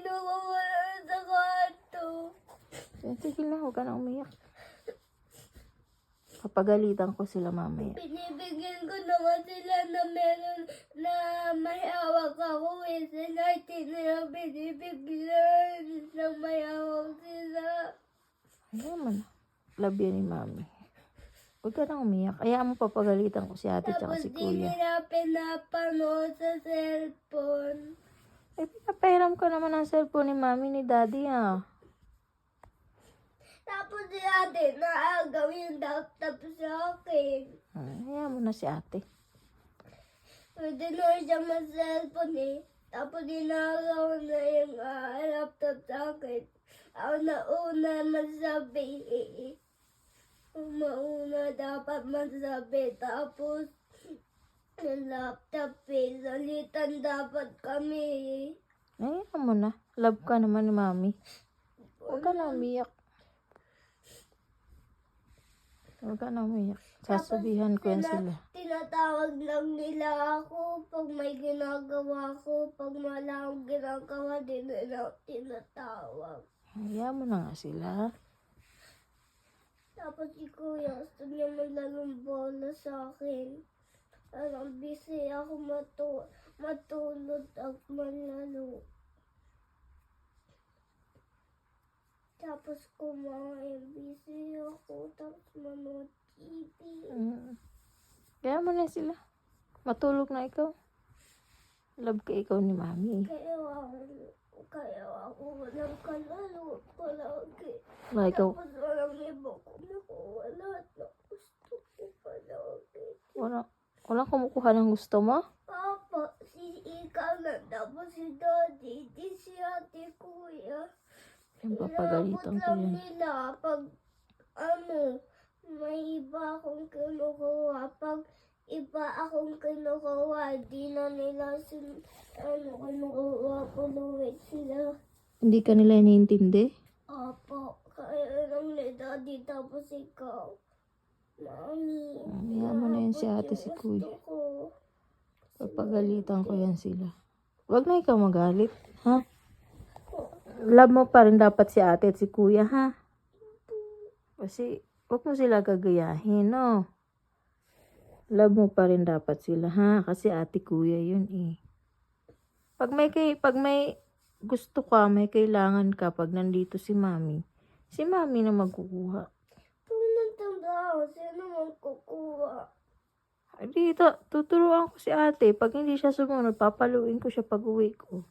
nawawala sa kwarto. Sige na, huwag ka na umiyak. Papagalitan ko sila mamaya. Binibigyan ko naman sila na meron na may hawak ako eh. Sila nila binibigyan na may hawak sila. Ayaw mo na. Love yan ni mami. Huwag ka na umiyak. Ayaw mo papagalitan ko si ate tsaka si Tapos di kuya. nila pinapanood sa cellphone. Eh, pinapahiram ka naman ng cellphone ni mami ni daddy ah. Tapos si ate naagaw yung laptop sa akin. Ayaw mo na si ate. Pwede na siya mag-cellphone eh. Tapos dinagaw na yung laptop sa akin. Ako na una magsabi eh. Mauna dapat magsabi. Tapos yung laptop eh. Salitan dapat kami eh. Ayaw mo na. Love ka naman ni mami. Huwag ka na umiyak. Huwag ka na umiyak. Sasabihan ko yan sila. Tinatawag lang nila ako pag may ginagawa ko. Pag wala akong ginagawa, di nila ako tinatawag. Ayaw mo na nga sila. Tapos si Kuya, gusto niya maglalong bola sa akin. Parang busy ako matulog at manlalo. Tapos kumain, busy ako, tapos manood TV. Kaya mo na sila. Matulog na ikaw. Love ka ikaw ni mami. Kaya ako walang kalalo palagi. Wala ikaw. Tapos walang iba kumukuha lahat na gusto ko palagi. Walang kumukuha ng gusto mo? Papa, si Ika na, tapos si Daddy, di si Ate Kuya. Yung papagalitan ko Inabot lang yan. nila pag may iba akong kinukuha. Pag iba akong kinukuha, di na nila kinukuha, puluwit sila. Hindi ka nila iniintindi? Opo, kaya lang ni Daddy tapos ikaw. Mami, Ayaw mo na yan si ate si kuya. gusto ko. Papagalitan ko yan sila. Huwag na ikaw magalit, ha? Love mo pa rin dapat si ate at si kuya, ha? Kasi, huwag mo sila gagayahin, no? Love mo pa rin dapat sila, ha? Kasi ate kuya yun, eh. Pag may gusto ka, may kailangan ka, pag nandito si mami na magkukuha. Pag nagtrabaho, sino magkukuha? Dito, tuturuan ko si ate. Pag hindi siya sumunod, papaluin ko siya pag uwi ko.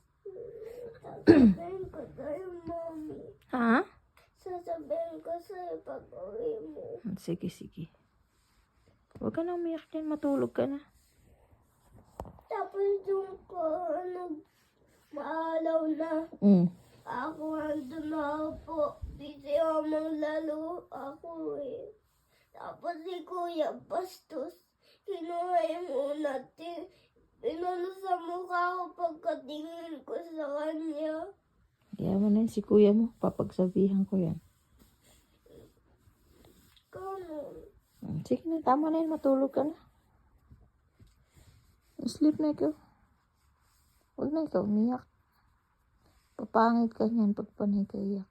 Sasabihin ko sa'yo, Mami. Ha? Sasabihin ko sa'yo pag uwi mo. Sige, sige. Huwag ka na umiyak yan. Matulog ka na. Tapos yung ko, maalaw na. Ako andun na po. Busy ako maglaro ako eh. Tapos si Kuya Bastos, kinuha yung unat. Pinano sa mukha ko pagkatingin ko sa kanya. Kaya mo na yan si kuya mo. Papagsabihan ko yan. Ganun. Sige na, tama na yan. Matulog ka na. Sleep na ikaw. Huwag na ikaw umiyak. Papangit ka niyan pag panay ka iyak.